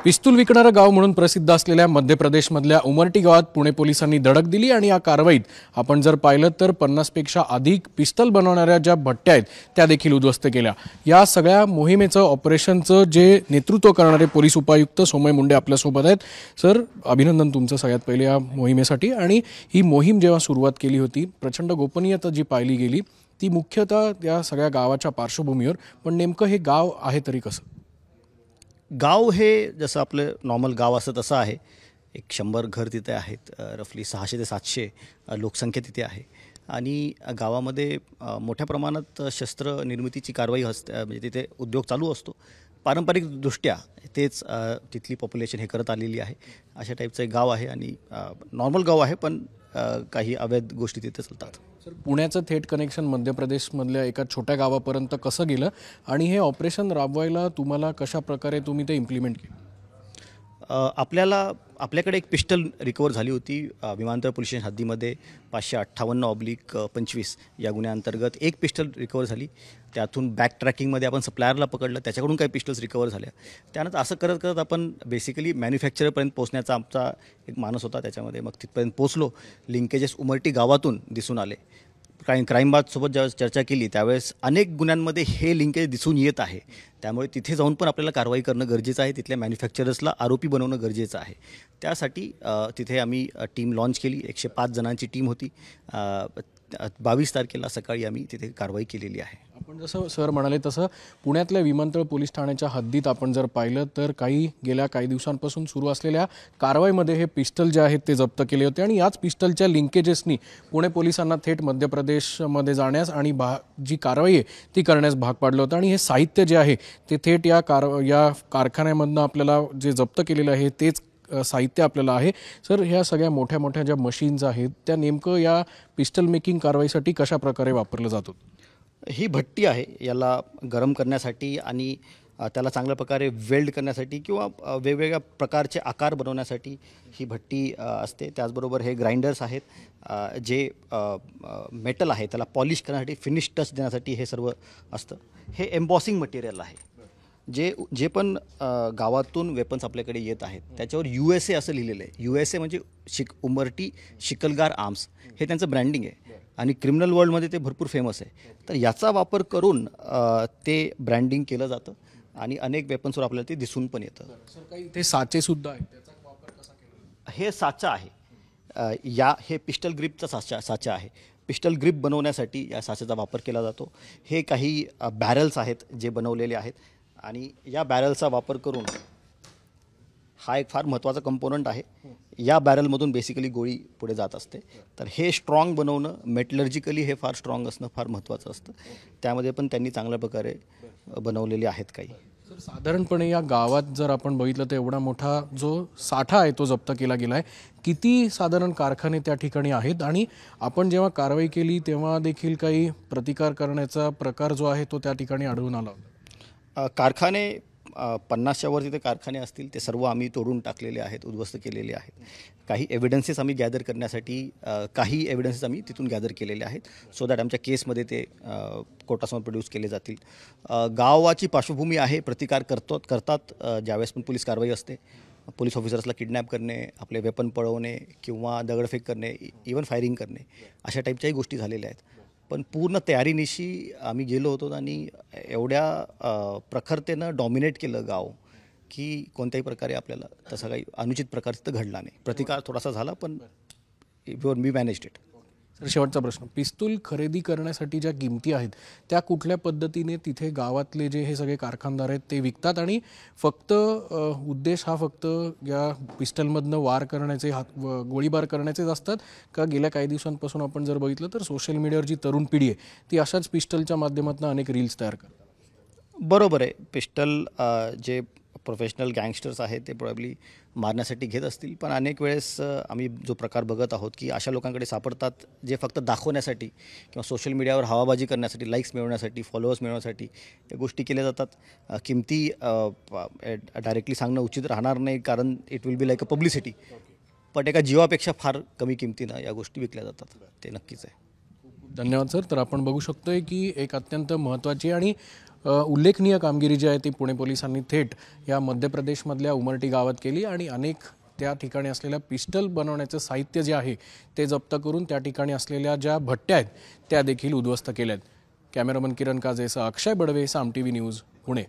पिस्तूल विकणारं गाव म्हणून प्रसिद्ध असलेल्या मध्य प्रदेशमधल्या उमरटी गावात पुणे पोलिसांनी धडक दिली आणि या कारवाईत आपण जर पाहिलं तर 50 पेक्षा अधिक पिस्तल बनवणाऱ्या ज्या भट्ट्या आहेत त्या देखील उद्ध्वस्त केल्या। या सगळ्या मोहिमेचं ऑपरेशनचं जे नेतृत्व करणारे पोलीस उपायुक्त सोमय मुंडे आपल्या सोबत आहेत। सर, अभिनंदन तुमचं सगळ्यात पहिले या मोहिमेसाठी। आणि ही मोहीम जेव्हा सुरुवात केली होती प्रचंड गोपनीयता जी पाहिली गेली ती मुख्यतः त्या सगळ्या गावाच्या पार्श्वभूमीवर, पण नेमकं हे गाव आहे तरी कसं? गाव हे जसं आपलं नॉर्मल गाव असतं तसं आहे। एक 100 घर तिथे आहेत, रफली 600 ते 700 लोकसंख्या तिथे आहे आणि गावामध्ये मोठ्या प्रमाणात शस्त्र निर्मितीची कारवाई असते, म्हणजे तिथे उद्योग चालू असतो। पारंपरिकदृष्ट्या तेच तिथली पॉप्युलेशन हे करत आलेली आहे। अशा टाईपचं एक गाव आहे आणि नॉर्मल गाव आहे, पण काही अवैध गोष्टी तिथे चालतात। सर, पुण्याचं थेट कनेक्शन मध्य प्रदेशमधल्या एका छोट्या गावापर्यंत कसं गेलं आणि हे ऑपरेशन राबवायला तुम्हाला कशा प्रकारे तुम्ही ते इम्प्लिमेंट केलं? आपल्याकडे एक पिस्टल रिकवर झाली होती विमानतळ पोलीस स्टेशन हद्दीमध्ये 558/25 या गुन्ह्याअंतर्गत एक पिस्टल रिकवर झाली। त्यातून बॅक ट्रॅकिंगमध्ये आपण सप्लायरला पकडलं, त्याच्याकडून काही पिस्टल्स रिकवर झाल्या। त्यानंतर असं करत करत आपण बेसिकली मॅन्युफॅक्चररपर्यंत पोहोचण्याचा आमचा एक मानस होता। त्याच्यामध्ये मग तिथपर्यंत पोहोचलो। लिंकेजेस उमरटी गावातून दिसून आले। क्राईमबाजसोबत ज्यावेळेस चर्चा केली त्यावेळेस अनेक गुन्ह्यांमध्ये हे लिंकेज दिसून येत आहे। त्यामुळे तिथे जाऊन पण आपल्याला कारवाई करणं गरजेचं आहे। तिथल्या मॅन्युफॅक्चरर्सला आरोपी बनवणं गरजेचं आहे। त्यासाठी तिथे आम्ही टीम लॉन्च केली। 105 जणांची टीम होती। 22 तारखेला सकाळी आम्ही तिथे कारवाई केलेली आहे। आपण जसं सर म्हणाले तसं पुण्यातल्या विमानतळ पोलीस ठाण्याच्या हद्दीत आपण जर पाहिलं तर गेल्या काही दिवसांपासून सुरू असलेल्या कारवाईमध्ये हे पिस्टल जे आहेत ते जप्त केले होते आणि याच पिस्टलच्या लिंकेजेसनी पुणे पोलिसांना थेट मध्य प्रदेशमध्ये जाण्यास आणि जी कारवाई आहे ती करण्यास भाग पाडलं होतं। आणि हे साहित्य जे आहे ते थेट या कारखान्यामधनं आपल्याला जे जप्त केलेलं आहे तेच साहित्य आपल्याला आहे। सर, ह्या सगळ्या मोठ्या मोठ्या ज्या मशीन्स आहेत त्या नेमकं या पिस्टल मेकिंग कारवाईसाठी कशा प्रकारे वापरलं जातं? ही भट्टी आहे, याला गरम करण्यासाठी आणि त्याला चांगल्या प्रकारे वेल्ड करण्यासाठी किंवा वेगवेगळ्या प्रकारचे आकार बनवण्यासाठी ही भट्टी असते। त्याचबरोबर हे ग्राइंडर्स आहेत जे मेटल आहे त्याला पॉलिश करण्यासाठी, फिनिश टच देण्यासाठी हे सर्व असतं। हे एम्बॉसिंग मटेरियल आहे। जे पण गावातून वेपन्स आपल्याकडे येत आहेत त्याच्यावर USA असं लिहिलेलं आहे। USA म्हणजे उमरटी शिकलगार आर्म्स हे त्यांचं ब्रँडिंग आहे आणि क्रिमिनल वर्ल्डमध्ये ते भरपूर फेमस आहे। तर याचा वापर करून ते ब्रँडिंग केलं जातं आणि अनेक वेपन्सवर आपल्याला ते दिसून पण येतं। सर, काही ते साचे सुद्धा आहेत, त्याचा वापर कसा केला? हे साचा आहे। हे पिस्टल ग्रिपचा साचा आहे। पिस्टल ग्रिप बनवण्यासाठी या साच्याचा वापर केला जातो। हे काही बॅरल्स आहेत जे बनवलेले आहेत आणि या बॅरलचा वापर करून हा एक फार महत्त्वाचा कंपोनंट आहे। या बॅरलमधून बेसिकली गोळी पुढे जात असते। तर हे स्ट्रॉंग बनवणं, मेटलर्जिकली हे फार स्ट्रॉंग असणं फार महत्त्वाचं असतं। त्यामध्ये पण त्यांनी चांगल्या प्रकारे बनवलेले आहेत काही। सर, साधारणपणे या गावात जर आपण बघितलं तर एवढा मोठा जो साठा आहे तो जप्त केला गेला आहे। किती साधारण कारखाने त्या ठिकाणी आहेत आणि आपण जेव्हा कारवाई केली तेव्हा देखील काही प्रतिकार करण्याचा प्रकार जो आहे तो त्या ठिकाणी आढळून आला? कारखाने 50च्या वर तिथे कारखाने असतील, ते सर्व आम्ही तोडून टाकलेले आहेत, उद्ध्वस्त केलेले आहेत। काही एव्हिडन्सेस आम्ही गॅदर करण्यासाठी काही एव्हिडन्सेस आम्ही तिथून गॅदर केलेले आहेत सो दॅट आमच्या केसमध्ये ते कोर्टासमोर प्रोड्यूस केले जातील। गावाची पार्श्वभूमी आहे, प्रतिकार करतात ज्यावेळेस पण पोलीस कारवाई असते। पोलीस ऑफिसर्सला किडनॅप करणे, आपले वेपन पळवणे किंवा दगडफेक करणे, इवन फायरिंग करणे, अशा टाईपच्याही गोष्टी झालेल्या आहेत। पण पूर्ण तयारीनिशी आम्ही गेलो होतो आणि एवढ्या प्रखरतेनं डॉमिनेट केलं गाव की कोणत्याही प्रकारे आपल्याला तसा काही अनुचित प्रकार तिथं घडला नाही। प्रतिकार थोडासा झाला पण वी मॅनेज्ड इट। सर, शेवटचा प्रश्न, पिस्तूल खरेदी करण्यासाठी ज्या किमती आहेत त्या कुठल्या पद्धतीने तिथे गावातले जे हे सगळे कारखानदार आहेत ते विकतात आणि फक्त उद्देश हा फक्त या पिस्टलमधनं वार करण्याचे, गोळीबार करण्याचेच असतात का? गेल्या काही दिवसांपासून आपण जर बघितलं तर सोशल मीडियावर जी तरुण पिढी आहे ती अशाच पिस्टलच्या माध्यमातून अनेक रील्स तयार करतात। बरोबर आहे। पिस्टल जे प्रोफेशनल गँगस्टर्स आहेत ते प्रॉब्ली मारण्यासाठी घेत असतील, पण अनेक वेळेस आम्ही जो प्रकार बघत आहोत की अशा लोकांकडे सापडतात जे फक्त दाखवण्यासाठी किंवा सोशल मीडियावर हवाबाजी करण्यासाठी, लाईक्स मिळवण्यासाठी, फॉलोअर्स मिळवण्यासाठी या गोष्टी केल्या जातात। किमती डायरेक्टली सांगणं उचित राहणार नाही कारण it will be like a publicity, पण एका जीवापेक्षा फार कमी किमतीनं या गोष्टी विकल्या जातात, ते नक्कीच आहे। धन्यवाद सर। तर आपण बघू शकतोय की एक अत्यंत महत्त्वाची आणि उल्लेखनीय कामगिरी जी आहे ती पुणे पोलिसांनी थेट या मध्य प्रदेशमधल्या उमरटी गावात केली आणि अनेक त्या ठिकाणी असलेल्या पिस्टल बनवण्याचं साहित्य जे आहे ते जप्त करून त्या ठिकाणी असलेल्या ज्या भट्ट्या आहेत त्या देखील उद्ध्वस्त केल्यात. कॅमेरामन किरण काजेसह अक्षय बडवे, साम टीव्ही न्यूज, पुणे.